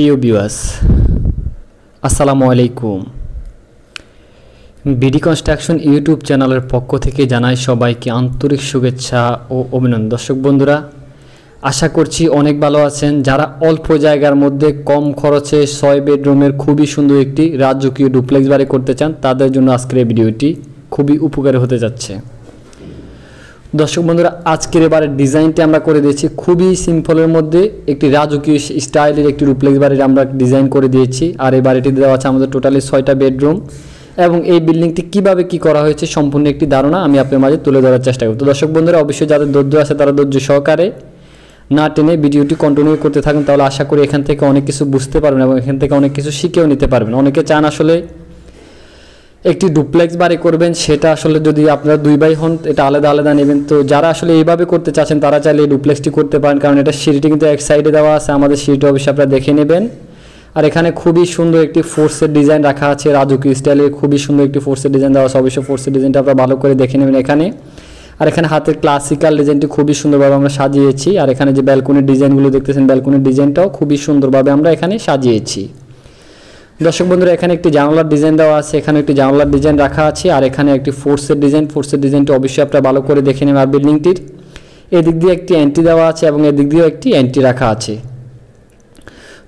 প্রিয় ভিউয়ার্স, আসসালামু আলাইকুম। বিডি কনস্ট্রাকশন ইউটিউব চ্যানেলের পক্ষ থেকে জানাই সবাইকে আন্তরিক শুভেচ্ছা ও অভিনন্দন। দর্শক বন্ধুরা, আশা করছি অনেক ভালো আছেন। যারা অল্প জায়গার মধ্যে কম খরচে 6 বেডরুমের খুবই সুন্দর একটি রাজকীয় ডুপ্লেক্স বাড়ি করতে চান, তাদের জন্য আজকের এই ভিডিওটি খুবই উপকারী হতে যাচ্ছে। দর্শক বন্ধুরা, আজকের এবারের ডিজাইনটি আমরা করে দিয়েছি খুবই সিম্পলের মধ্যে একটি রাজকীয় স্টাইলের একটি ডুপ্লেক্স বাড়ির আমরা ডিজাইন করে দিয়েছি। আর এই বাড়িটি দেওয়া আছে আমাদের টোটালি 6টা বেডরুম এবং এই বিল্ডিংটি কিভাবে কি করা হয়েছে সম্পূর্ণ একটি ধারণা আমি আপনার মাঝে তুলে ধরার চেষ্টা করব। তো দর্শক বন্ধুরা, অবশ্যই যাদের ধৈর্য আছে তারা ধৈর্য সহকারে না টেনে ভিডিওটি কন্টিনিউ করতে থাকুন, তাহলে আশা করি এখান থেকে অনেক কিছু বুঝতে পারবেন এবং এখান থেকে অনেক কিছু শিখেও নিতে পারবেন। অনেকে চান আসলে একটি ডুপ্লেক্স বাড়ি করবেন, সেটা আসলে যদি আপনারা 2 ভাই হন এটা আলাদা আলাদা নেবেন। তো যারা আসলে এইভাবে করতে চাচ্ছেন তারা চাইলে এই ডুপ্লেক্সটি করতে পারেন, কারণ এটা সিঁড়িটি কিন্তু এক সাইডে দেওয়া আছে। আমাদের সিঁড়িটি অবশ্যই আপনারা দেখে নেবেন। আর এখানে খুবই সুন্দর একটি ফোর্সের ডিজাইন রাখা আছে, রাজকীয় স্টাইলের খুবই সুন্দর একটি ফোর্সের ডিজাইন দেওয়া আছে। অবশ্যই ফোর্সের ডিজাইনটা আপনারা ভালো করে দেখে নেবেন এখানে। আর এখানে হাতের ক্লাসিক্যাল ডিজাইনটি খুবই সুন্দরভাবে আমরা সাজিয়েছি। আর এখানে যে ব্যালকনির ডিজাইনগুলো দেখতেছেন, ব্যালকনির ডিজাইনটাও খুবই সুন্দরভাবে আমরা এখানে সাজিয়েছি। দর্শক বন্ধুরা, এখানে একটি জানালার ডিজাইন দেওয়া আছে, এখানে একটি জানালার ডিজাইন রাখা আছে। আর এখানে একটি ফোর্সের ডিজাইনটি অবশ্যই আপনারা ভালো করে দেখে নেবেন। আর বিল্ডিংটির এদিক দিয়ে একটি এন্ট্রি দেওয়া আছে এবং এদিক দিয়েও একটি এন্ট্রি রাখা আছে।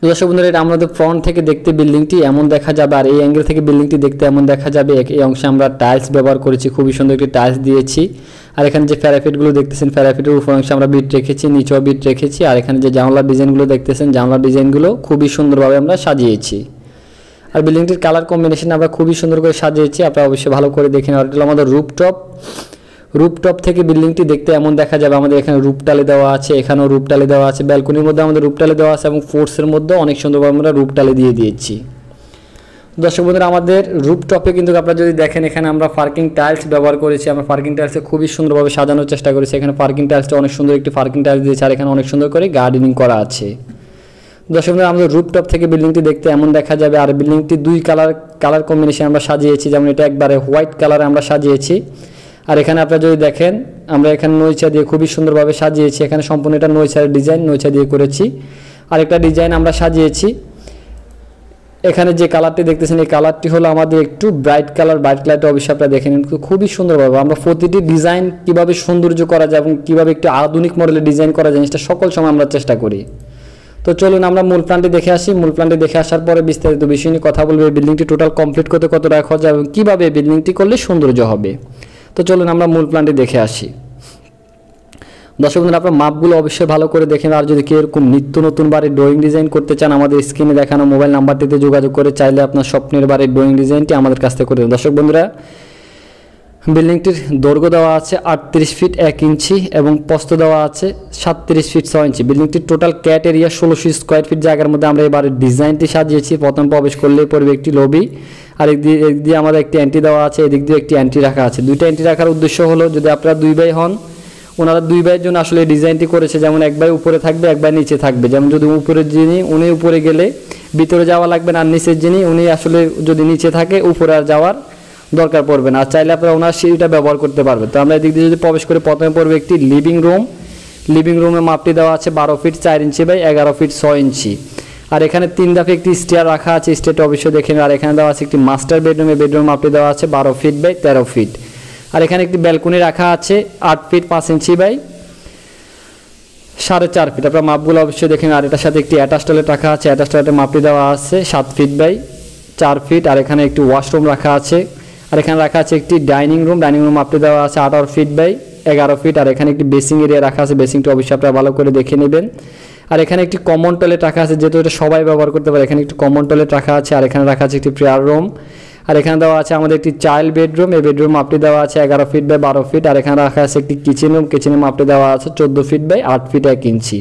দর্শক বন্ধুরা, এটা আমাদের ফ্রন্ট থেকে দেখতে বিল্ডিংটি এমন দেখা যাবে, আর এই অ্যাঙ্গেল থেকে বিল্ডিংটি দেখতে এমন দেখা যাবে। এই অংশে আমরা টাইলস ব্যবহার করেছি, খুবই সুন্দর একটি টাইলস দিয়েছি। আর এখানে যে প্যারাফিটগুলো দেখতেছেন, প্যারাফিটের উপর অংশে আমরা বিট রেখেছি, নিচেও বিট রেখেছি। আর এখানে যে জানলার ডিজাইনগুলো দেখতেছেন, জানলার ডিজাইনগুলো খুবই সুন্দরভাবে আমরা সাজিয়েছি। আর বিল্ডিংটির কালার কম্বিনেশন আমরা খুবই সুন্দর করে সাজিয়েছি, আপনারা অবশ্যই ভালো করে দেখেন। আর এটা আমাদের রুপটপ থেকে বিল্ডিংটি দেখতে এমন দেখা যাবে। আমাদের এখানে রূপটালি দেওয়া আছে, এখানেও রূপটালি দেওয়া আছে, ব্যালকনির মধ্যে আমাদের রূপটালি দেওয়া আছে এবং ফোর্সের মধ্যে অনেক সুন্দরভাবে আমরা রূপটালি দিয়ে দিয়েছি। দর্শক বন্ধুরা, আমাদের রুপটপে কিন্তু আপনারা যদি দেখেন, এখানে আমরা পার্কিং টাইলস ব্যবহার করেছি। আমরা পার্কিং টাইলসে খুবই সুন্দরভাবে সাজানোর চেষ্টা করেছি। এখানে পার্কিং টাইলসটা অনেক সুন্দর একটি পার্কিং টাইলস দিয়েছে, আর এখানে অনেক সুন্দর করে গার্ডেনিং করা আছে। দর্শক বন্ধুরা, আমাদের রুপটপ থেকে বিল্ডিংটি দেখতে এমন দেখা যাবে। আর বিল্ডিংটি 2 কালার কম্বিনেশন আমরা সাজিয়েছি, যেমন এটা একবারে হোয়াইট কালারে আমরা সাজিয়েছি। আর এখানে আপনারা যদি দেখেন, আমরা এখানে নইচা দিয়ে খুবই সুন্দরভাবে সাজিয়েছি। এখানে সম্পূর্ণ এটা নইচার ডিজাইন, নইচা দিয়ে করেছি। আরেকটা ডিজাইন আমরা সাজিয়েছি। এখানে যে কালারটি দেখতেছেন, এই কালারটি হলো আমাদের একটু ব্রাইট কালারটা অবশ্যই আপনারা দেখে নিন। খুবই সুন্দরভাবে আমরা প্রতিটি ডিজাইন কীভাবে সৌন্দর্য করা যায় এবং কীভাবে একটু আধুনিক মডেলের ডিজাইন করা যায়, সেটা সকল সময় আমরা চেষ্টা করি। তো চলুন আমরা মূল প্ল্যানটি দেখে আসি। মূল প্ল্যানটি দেখে আসার পরে বিস্তারিত বিষয় নিয়ে কথা বলবো। এই বিল্ডিংটি টোটাল কমপ্লিট করতে কত টাকা খরচ হবে এবং কীভাবে বিল্ডিংটি করলে সৌন্দর্য হবে। তো চলুন আমরা মূল প্ল্যানটি দেখে আসি। দর্শক বন্ধুরা, আপনার মাপগুলো অবশ্যই ভালো করে দেখেন। আর যদি কেউ এরকম নিত্য নতুন বাড়ির ড্রয়িং ডিজাইন করতে চান, আমাদের স্ক্রিনে দেখানো মোবাইল নাম্বারটিতে যোগাযোগ করে চাইলে আপনার স্বপ্নের বাড়ির ড্রয়িং ডিজাইনটি আমাদের কাছ থেকে করে দেন। দর্শক বন্ধুরা, বিল্ডিংটির দৈর্ঘ্য দেওয়া আছে 38 ফিট 1 ইঞ্চি এবং প্রস্থ দেওয়া আছে 37 ফিট 6 ইঞ্চি। বিল্ডিংটির total cat area 1600 square feet জায়গার মধ্যে আমরা এবারে ডিজাইনটি সাজিয়েছি। প্রথম প্রবেশ করলেই পড়বে একটি লবি, আর এদিক দিয়ে আমাদের একটি এন্ট্রি দেওয়া আছে, এদিক দিয়ে একটি এন্ট্রি রাখা আছে। 2টা এন্ট্রি রাখার উদ্দেশ্য হলো, যদি আপনারা 2 ভাই হন, ওনারা 2 ভাইয়ের জন্য আসলে এই ডিজাইনটি করেছে। যেমন এক ভাই উপরে থাকবে, এক ভাই নিচে থাকবে। যেমন যদি উপরের যিনি, উনি উপরে গেলে ভিতরে যাওয়া লাগবে না, আর নিচের যিনি, উনি আসলে যদি নিচে থাকে উপরে আর যাওয়ার দরকার পড়বে না। আর চাইলে আপনারা ওনার সিঁড়িটা ব্যবহার করতে পারবে। তো আমরা এদিক দিয়ে যদি প্রবেশ করে প্রথমে পড়বে একটি লিভিং রুমের মাপটি দেওয়া আছে 12 ফিট 4 ইঞ্চি বাই 11 ফিট 6 ইঞ্চি। আর এখানে 3 ধাপে একটি স্টেয়ার রাখা আছে, স্টেয়ারটা অবশ্যই দেখেন। আর এখানে দেওয়া আছে একটি মাস্টার বেডরুমের মাপটি দেওয়া আছে 12 ফিট বাই 13 ফিট। আর এখানে একটি ব্যালকনি রাখা আছে 8 ফিট 5 ইঞ্চি বাই 4.5 ফিট। আপনার মাপগুলো অবশ্যই দেখেন। আর এটার সাথে একটি অ্যাটাচ টয়লেট রাখা আছে, অ্যাটাচ টয়লেটের মাপটি দেওয়া আছে 7 ফিট বাই 4 ফিট। আর এখানে একটি ওয়াশরুম রাখা আছে। আর এখানে রাখা আছে একটি ডাইনিং রুম মাপটি দেওয়া আছে 18 ফিট বাই 11 ফিট। আর এখানে একটি বেসিং এরিয়া রাখা আছে, বেসিংটা অবশ্যই আপনারা ভালো করে দেখে নেবেন। আর এখানে একটি কমন টয়লেট রাখা আছে, যেহেতু এটা সবাই ব্যবহার করতে পারে, এখানে একটি কমন টয়লেট রাখা আছে। আর এখানে রাখা আছে একটি প্রেয়ার রুম। আর এখানে দেওয়া আছে আমাদের একটি চাইল্ড বেডরুম, এই বেডরুম মাপটি দেওয়া আছে 11 ফিট বাই 12 ফিট। আর এখানে রাখা আছে একটি কিচেনের মাপটি দেওয়া আছে 14 ফিট বাই 8 ফিট 1 ইঞ্চি।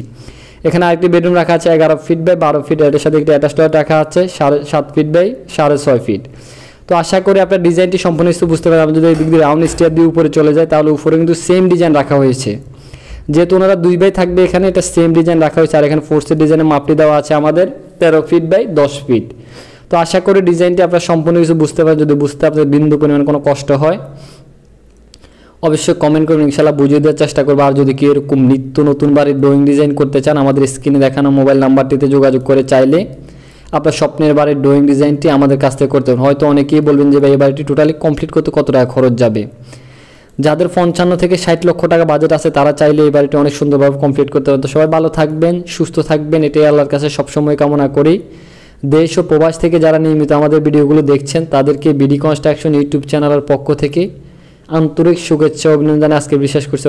এখানে আরেকটি বেডরুম রাখা আছে 11 ফিট বাই 12 ফিট। এর সাথে একটি অ্যাটাচ টয়লেট রাখা আছে 7.5 ফিট বাই 6.5 ফিট। তো আশা করি আপনার ডিজাইনটি সম্পূর্ণ কিছু বুঝতে পারবেন। আমি যদি এই দিক দিয়ে রাউন্ড স্টেয়ার দিয়ে উপরে চলে যায়, তাহলে উপরে কিন্তু সেম ডিজাইন রাখা হয়েছে। যেহেতু ওনারা 2 ভাই থাকবে, এখানে এটা সেম ডিজাইন রাখা হয়েছে। আর এখানে ফোর্সের ডিজাইনের মাপটি দেওয়া আছে আমাদের 13 ফিট বাই 10 ফিট। তো আশা করি ডিজাইনটি আপনার সম্পূর্ণ কিছু বুঝতে পারেন। যদি বুঝতে আপনাদের বিন্দু পরিমাণ কোনো কষ্ট হয়, অবশ্যই কমেন্ট করুন, ইনশাআল্লাহ বুঝিয়ে দেওয়ার চেষ্টা করব। আর যদি কেউ এরকম নিত্য নতুন বাড়ির ড্রয়িং ডিজাইন করতে চান, আমাদের স্ক্রিনে দেখানো মোবাইল নাম্বারটিতে যোগাযোগ করে চাইলে আপনার স্বপ্নের বাড়ির ড্রয়িং ডিজাইনটি আমাদের কাছ থেকে করতে হবে। হয়তো অনেকেই বলবেন যে ভাই এই বাড়িটি টোটালি কমপ্লিট করতে কত টাকা খরচ যাবে। যাদের 55 থেকে 60 লক্ষ টাকা বাজেট আছে তারা চাইলে এই বাড়িটি অনেক সুন্দরভাবে কমপ্লিট করতে পারবে। তো সবাই ভালো থাকবেন, সুস্থ থাকবেন, এটাই আল্লাহর কাছে সবসময় কামনা করি। দেশ ও প্রবাস থেকে যারা নিয়মিত আমাদের ভিডিওগুলো দেখছেন তাদেরকে বিডি কনস্ট্রাকশন ইউটিউব চ্যানেলের পক্ষ থেকে আন্তরিক শুভেচ্ছা অভিনন্দন আজকে বিশ্বাস করছি।